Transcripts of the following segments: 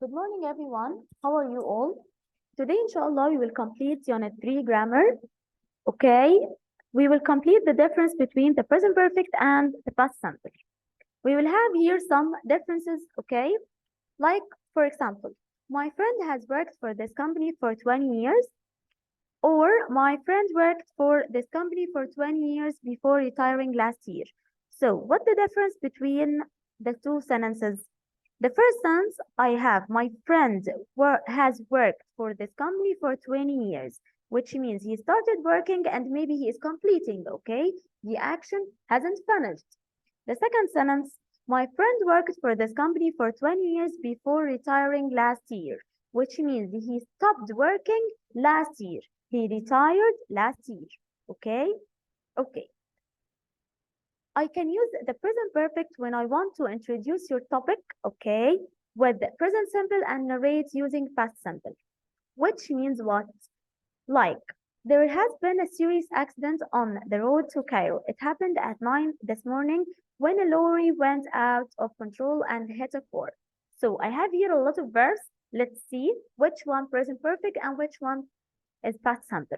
Good morning, everyone. How are you all? Today, inshallah, we will complete Unit 3 grammar. Okay? We will complete the difference between the present perfect and the past simple. We will have here some differences, okay? Like, for example, my friend has worked for this company for 20 years, or my friend worked for this company for 20 years before retiring last year. So, what the difference between the two sentences? The first sentence I have, my friend has worked for this company for 20 years, which means he started working and maybe he is completing, okay? The action hasn't finished. The second sentence, my friend worked for this company for 20 years before retiring last year, which means he stopped working last year. He retired last year, okay? Okay. I can use the present perfect when I want to introduce your topic, okay, with the present simple and narrate using past simple, which means what? Like, there has been a serious accident on the road to Cairo. It happened at 9 this morning when a lorry went out of control and hit a car. So I have here a lot of verbs. Let's see which one present perfect and which one is past simple.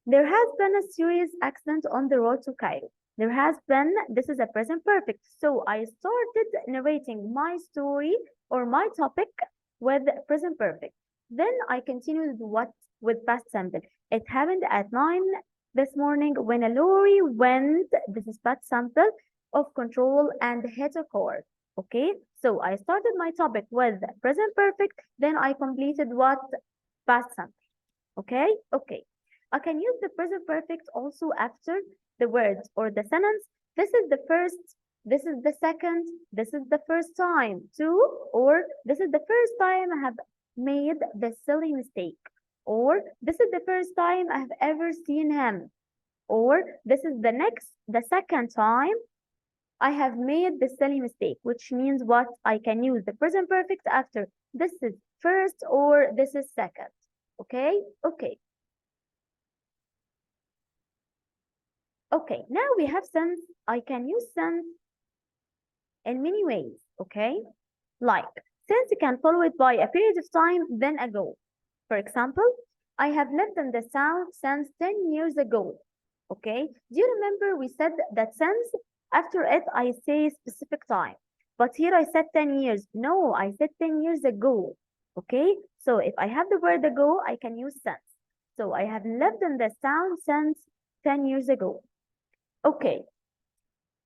There has been a serious accident on the road to Cairo. There has been, this is a present perfect. So I started narrating my story or my topic with present perfect. Then I continued what with past simple. It happened at 9 this morning when a lorry went, this is past simple, of control and hit a car. Okay, so I started my topic with present perfect, then I completed what past simple. Okay, okay. I can use the present perfect also after the words or the sentence. This is the first, this is the second, this is the first time to, or this is the first time I have made the silly mistake, or this is the first time I have ever seen him, or this is the second time I have made the silly mistake, which means what? I can use the present perfect after this is first or this is second. Okay, okay. Okay, now we have sense. I can use sense in many ways, okay? Like, since can follow it by a period of time, then ago. For example, I have lived in the South since 10 years ago, okay? Do you remember we said that since after it I say specific time, but here I said 10 years. No, I said 10 years ago, okay? So if I have the word ago, I can use since. So I have lived in the South since 10 years ago. Okay,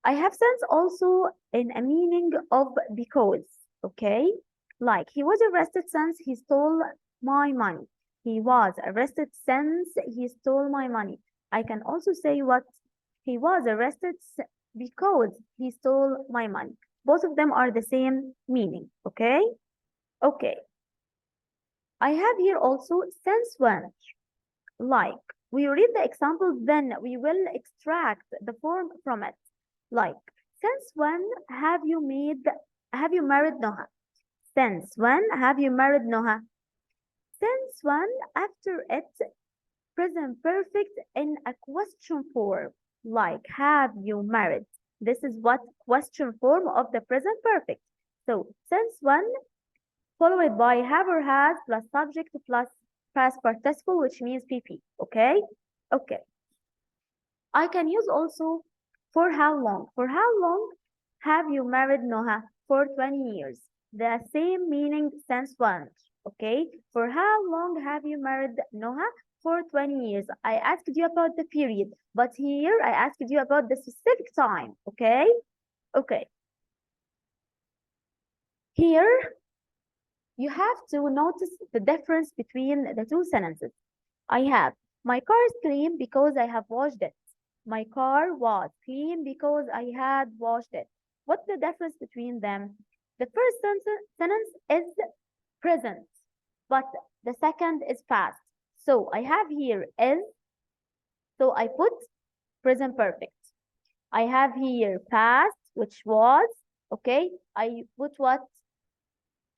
I have sense also in a meaning of because, okay? Like he was arrested since he stole my money. He was arrested since he stole my money. I can also say what he was arrested because he stole my money. Both of them are the same meaning, okay? Okay. I have here also since when. Like we read the example, then we will extract the form from it. Like, since when have you married Noha? Since when have you married Noha? Since when after it present perfect in a question form. Like, have you married? This is what question form of the present perfect. So, since when followed by have or has plus subject plus past participle, which means PP. Okay? Okay. I can use also for how long. For how long have you married Noha? For 20 years. The same meaning since when. Okay. For how long have you married Noha? For 20 years. I asked you about the period, but here I asked you about the specific time. Okay. Okay. Here you have to notice the difference between the two sentences. I have my car is clean because I have washed it. My car was clean because I had washed it. What's the difference between them? The first sentence is present, but the second is past. So I have here is, so I put present perfect. I have here past, which was, okay, I put what?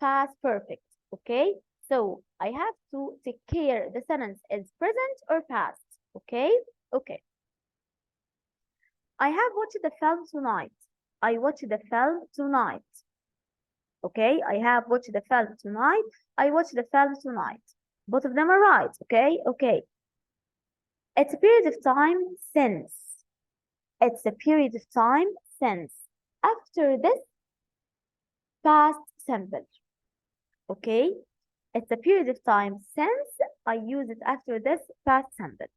Past perfect, okay? So I have to take care the sentence is present or past, okay? Okay. I have watched the film tonight. I watched the film tonight. Okay, I have watched the film tonight. I watched the film tonight. Both of them are right. Okay, okay. It's a period of time since. It's a period of time since. After this, past simple. Okay, it's a period of time since. I use it after this past simple.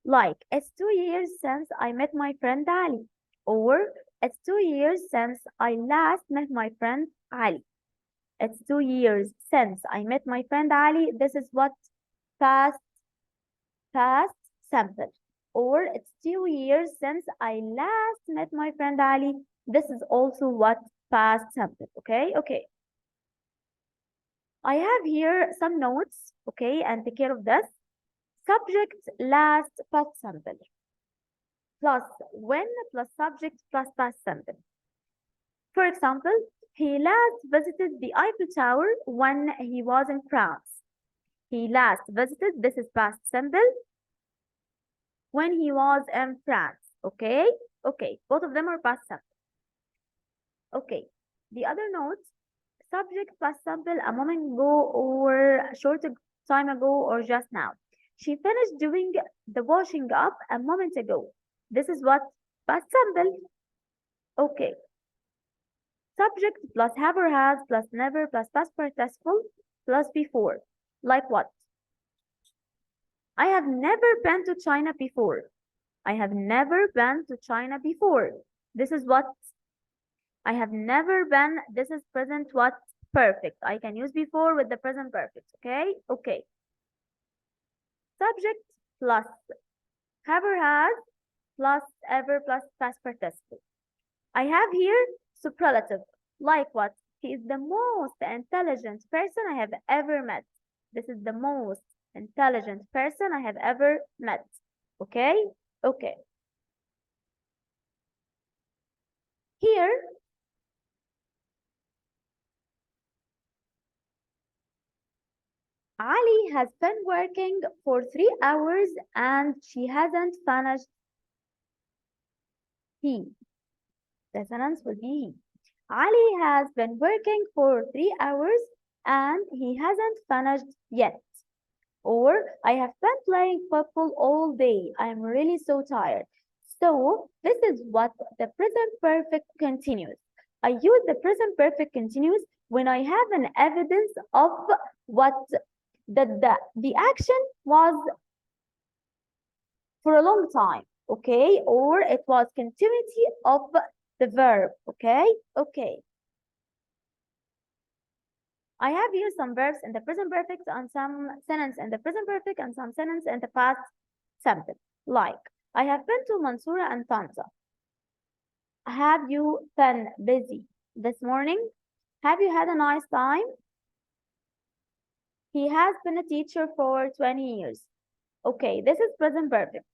Like, it's 2 years since I met my friend Ali. Or, it's 2 years since I last met my friend Ali. It's 2 years since I met my friend Ali. This is what past simple. Or, it's 2 years since I last met my friend Ali. This is also what past simple. Okay, okay. I have here some notes, okay, and take care of this. Subject last past simple plus when plus subject plus past simple. For example, he last visited the Eiffel Tower when he was in France. He last visited, this is past simple, when he was in France. Okay? Okay, both of them are past simple. Okay, the other note, subject past simple a moment ago or a short time ago or just now. She finished doing the washing up a moment ago. This is what past simple. Okay. Subject plus have or has plus never plus past participle plus before. Like what? I have never been to China before. I have never been to China before. This is what? I have never been. This is present what? Perfect. I can use before with the present perfect. Okay? Okay. Subject plus have or has plus ever plus past participle. I have here superlative. Like what? He is the most intelligent person I have ever met. This is the most intelligent person I have ever met. Okay? Okay. Here, Ali has been working for 3 hours and she hasn't finished. He. The sentence will be he. Ali has been working for 3 hours and he hasn't finished yet. Or, I have been playing football all day. I am really so tired. So, this is what the present perfect continuous. I use the present perfect continuous when I have an evidence of what the action was for a long time, okay? Or it was continuity of the verb, okay? Okay. I have here some verbs in the present perfect and some sentence in the present perfect and some sentence in the past simple. Like, I have been to Mansoura and Tanta. Have you been busy this morning? Have you had a nice time? He has been a teacher for 20 years. Okay, this is present perfect.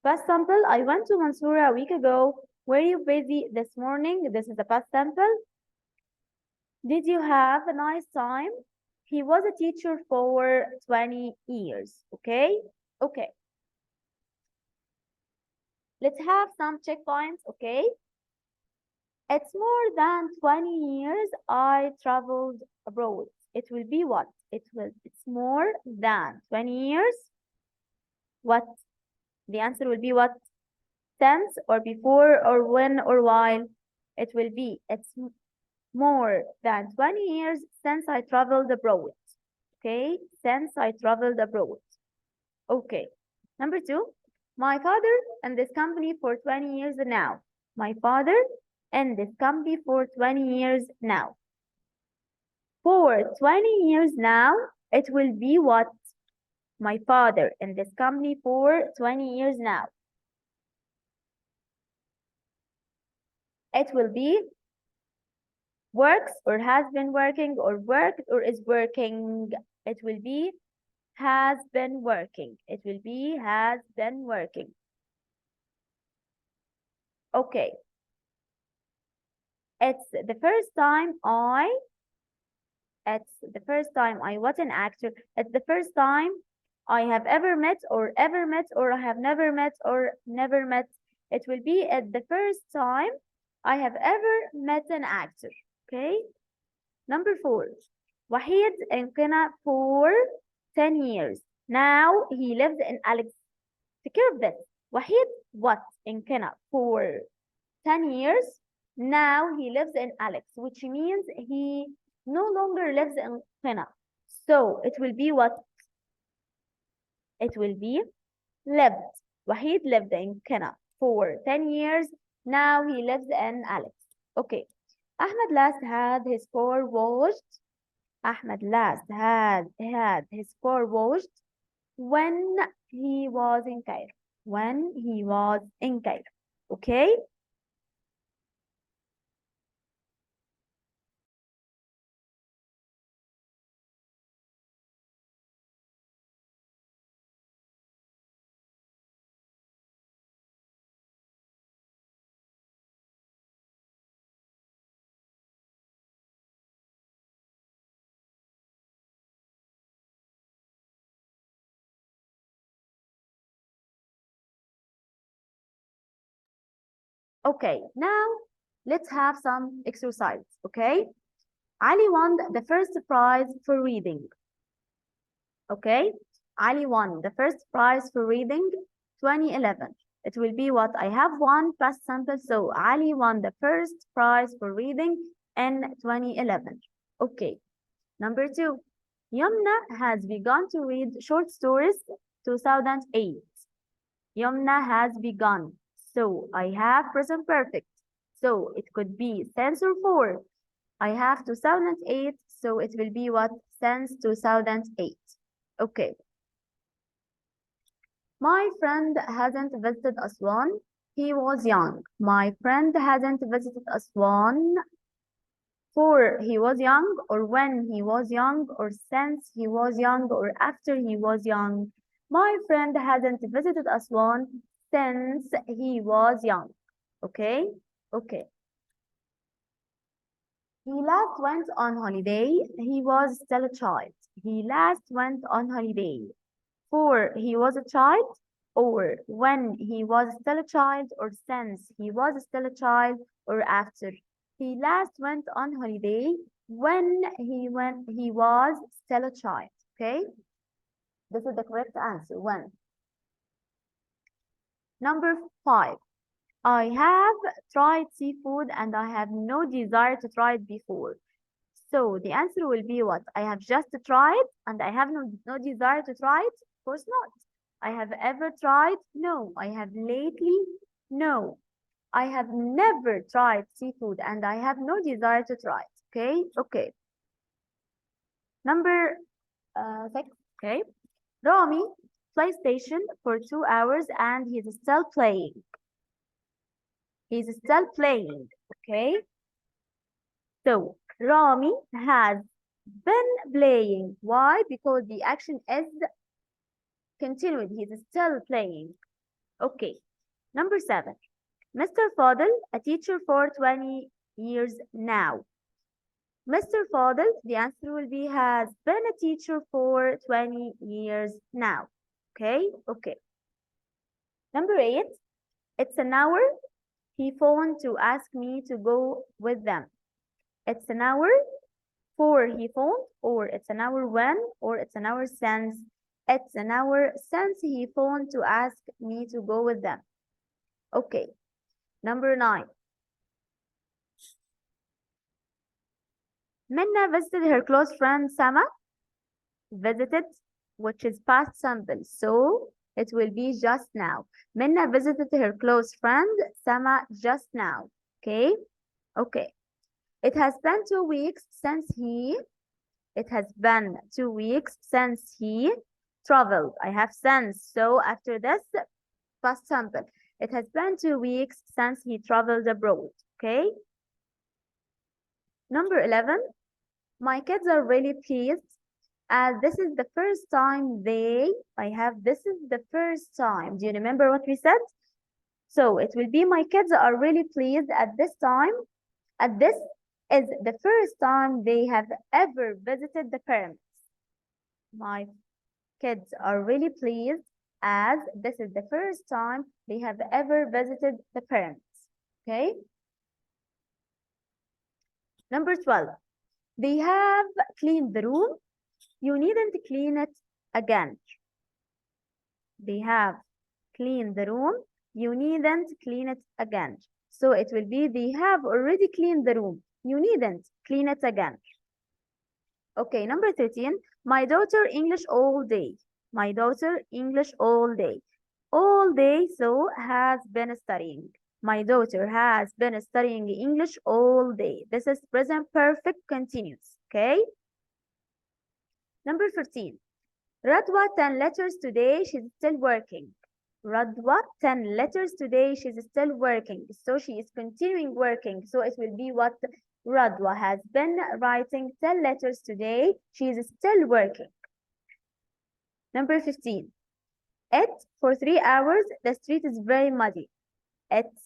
Past simple, I went to Mansoura a week ago. Were you busy this morning? This is the past simple. Did you have a nice time? He was a teacher for 20 years. Okay? Okay. Let's have some checkpoints. Okay? It's more than 20 years I traveled abroad. It will be what? It's more than 20 years. What? The answer will be what? Since or before or when or while? It will be it's more than 20 years since I traveled abroad. Okay, since I traveled abroad. Okay. Number two, my father in this company for 20 years now. My father in this company for 20 years now. For 20 years now, it will be what? My father in this company for 20 years now. It will be works or has been working or worked or is working. It will be has been working. It will be has been working. Okay. It's the first time I was an actor. It's the first time I have ever met or I have never met or never met. It will be at the first time I have ever met an actor. Okay? Number 4. Wahid in Qina for 10 years. Now he lives in Alex. Take care of this. Wahid what in Qina for 10 years. Now he lives in Alex, which means he no longer lives in Qina. So it will be what? It will be lived. Wahid lived in Qina for 10 years. Now he lives in Alex. Okay. Ahmed last had his car washed. Ahmed last had his car washed when he was in Cairo. When he was in Cairo. Okay? Okay, now let's have some exercise, okay? Ali won the first prize for reading, okay? Ali won the first prize for reading 2011. It will be what? I have one past sample, so Ali won the first prize for reading in 2011. Okay, number 2. Yumna has begun to read short stories 2008. Yumna has begun. So I have present perfect. So it could be since or for. I have 2008. So it will be what? Since 2008. Okay. My friend hasn't visited Aswan. He was young. My friend hasn't visited Aswan for he was young, or when he was young, or since he was young, or after he was young. My friend hasn't visited Aswan since he was young. Okay? Okay. He last went on holiday. He was still a child. He last went on holiday. For he was a child, or when he was still a child, or since he was still a child, or after. He last went on holiday when he was still a child. Okay? This is the correct answer. When. Number 5. I have tried seafood and I have no desire to try it before. So the answer will be what? I have just tried and I have no desire to try it? Of course not. I have ever tried? No. I have lately? No. I have never tried seafood and I have no desire to try it. Okay? Okay. Number 6. Okay. Rami PlayStation for 2 hours and he's still playing. He's still playing. Okay? So Rami has been playing. Why? Because the action is continued. He's still playing. Okay. Number 7. Mr. Fadl, a teacher for 20 years now. Mr. Fadl, the answer will be has been a teacher for 20 years now. Okay? Okay. Number 8. It's an hour. He phoned to ask me to go with them. It's an hour. For he phoned, or it's an hour when, or it's an hour since. It's an hour since he phoned to ask me to go with them. Okay. Number 9. Minna visited her close friend Sama. Visited, which is past simple. So it will be just now. Minna visited her close friend Sama just now. Okay. Okay. It has been 2 weeks since he traveled. I have since. So after this, past simple. It has been 2 weeks since he traveled abroad. Okay. Number 11. My kids are really pleased as this is the first time this is the first time. Do you remember what we said? So it will be my kids are really pleased at this time. At this is the first time they have ever visited the pyramids. My kids are really pleased as this is the first time they have ever visited the pyramids. Okay. Number 12. They have cleaned the room. You needn't clean it again. They have cleaned the room. You needn't clean it again. So it will be they have already cleaned the room. You needn't clean it again. Okay, number 13. My daughter English all day. My daughter English all day. All day, so has been studying. My daughter has been studying English all day. This is present perfect continuous. Okay. Number 14. Radwa 10 letters today. She's still working. Radwa 10 letters today. She's still working. So she is continuing working. So it will be what Radwa has been writing 10 letters today. She is still working. Number 15. For 3 hours, the street is very muddy. It's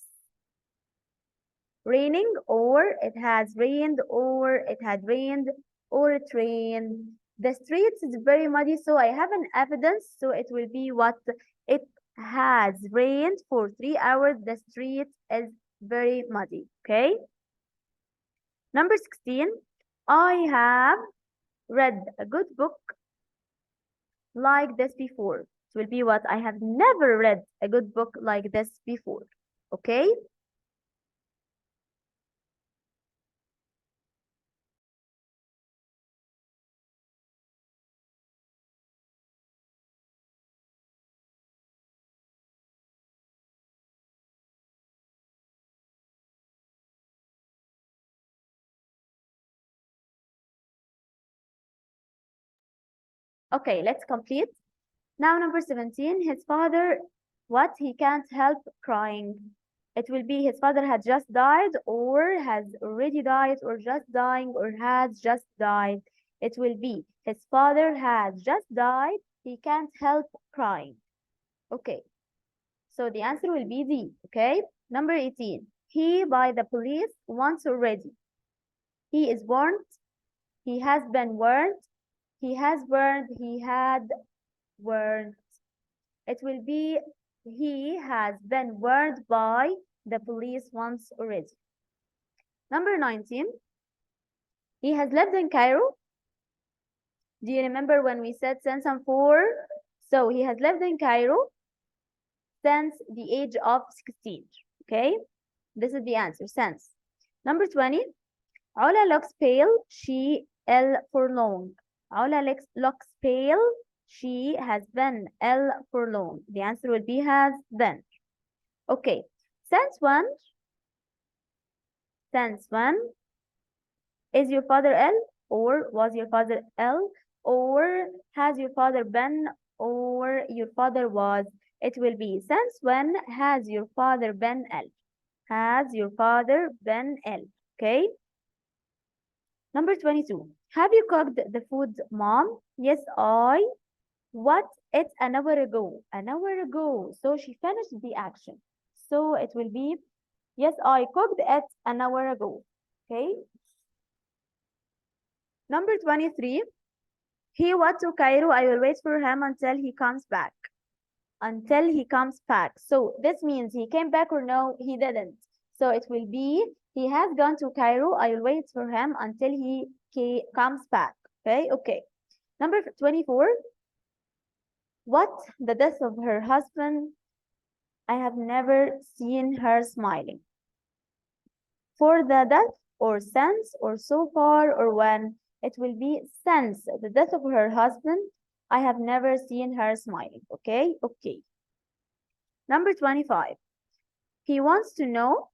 raining, or it has rained, or it had rained, or it rained. The streets is very muddy, so I have an evidence. So it will be what it has rained for 3 hours. The street is very muddy. Okay. Number 16. I have read a good book like this before. It will be what I have never read a good book like this before. Okay. Okay, let's complete. Now, number 17, his father, what? He can't help crying. It will be his father had just died, or has already died, or just dying, or has just died. It will be his father has just died. He can't help crying. Okay, so the answer will be D. Okay, number 18, he by the police once already. He is warned. He has been warned. He has warned. He had warned. It will be he has been warned by the police once already. Number 19, he has lived in Cairo. Do you remember when we said since and for? So he has lived in Cairo since the age of 16. Okay, this is the answer, since. Number 20, Ola looks pale, she ill for long. Ola looks pale, she has been ill for long. The answer will be has been. Okay, since when? Since when? Is your father ill? Or was your father ill? Or has your father been? Or your father was? It will be since when has your father been ill? Has your father been ill? Okay. Number 22. Have you cooked the food, mom? Yes, I. What? It's an hour ago. An hour ago. So she finished the action. So it will be, yes, I cooked it an hour ago. Okay. Number 23. He went to Cairo. I will wait for him until he comes back. Until he comes back. So this means he came back or no, he didn't. So it will be, he has gone to Cairo. I will wait for him until he comes back. Okay, okay. Number 24. What? The death of her husband. I have never seen her smiling. For the death, or since, or so far, or when, it will be since the death of her husband. I have never seen her smiling. Okay, okay. Number 25. He wants to know,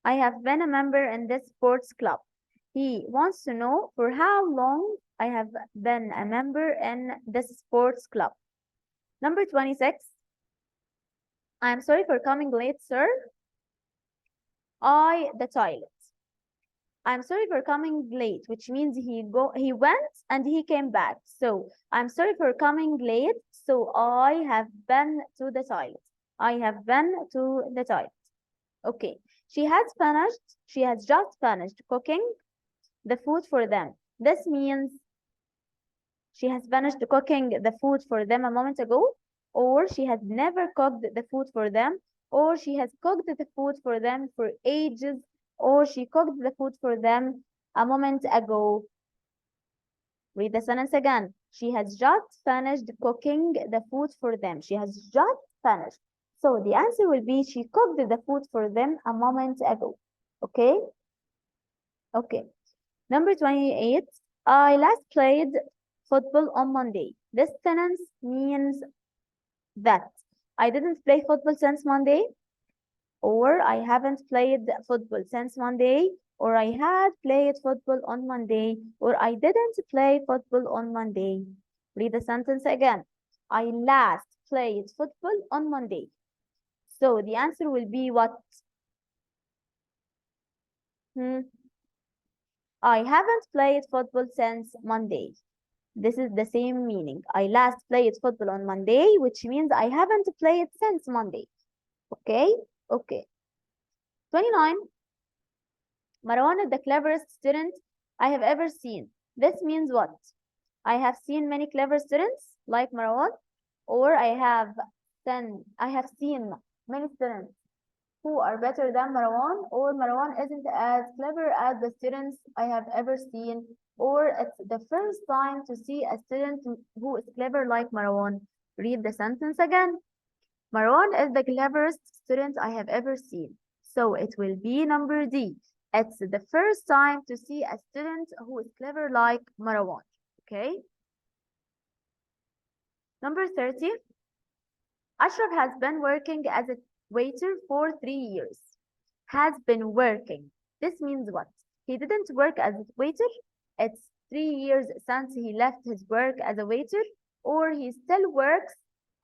I have been a member in this sports club. He wants to know for how long I have been a member in this sports club. Number 26. I am sorry for coming late, sir. The toilet. I'm sorry for coming late, which means he went and he came back. So I'm sorry for coming late. So I have been to the toilet. I have been to the toilet. Okay. She has just finished cooking the food for them. This means she has finished cooking the food for them a moment ago, or she has never cooked the food for them, or she has cooked the food for them for ages, or she cooked the food for them a moment ago. Read the sentence again. She has just finished cooking the food for them. She has just finished. So the answer will be she cooked the food for them a moment ago. Okay? Okay. Number 28. I last played football on Monday. This sentence means that I didn't play football since Monday, or I haven't played football since Monday, or I had played football on Monday, or I didn't play football on Monday. Read the sentence again. I last played football on Monday. So the answer will be what? I haven't played football since Monday. This is the same meaning. I last played football on Monday, which means I haven't played since Monday. Okay? Okay. 29. Marwan is the cleverest student I have ever seen. This means what? I have seen many clever students like Marwan, or I have seen many students who are better than Marwan, or Marwan isn't as clever as the students I have ever seen, or it's the first time to see a student who is clever like Marwan. Read the sentence again. Marwan is the cleverest student I have ever seen. So it will be number D. It's the first time to see a student who is clever like Marwan. Okay? Number 30. Ashraf has been working as a waiter for 3 years. Has been working. This means what? He didn't work as a waiter. It's 3 years since he left his work as a waiter, or he still works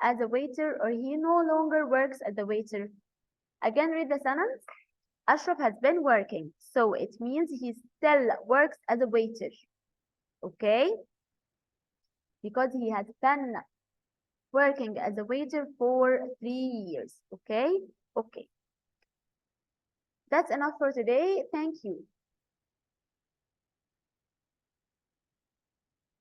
as a waiter, or he no longer works as a waiter. Again, read the sentence. Ashraf has been working. So it means he still works as a waiter. Okay? Because he has been working as a waiter for 3 years. Okay? Okay. That's enough for today. Thank you.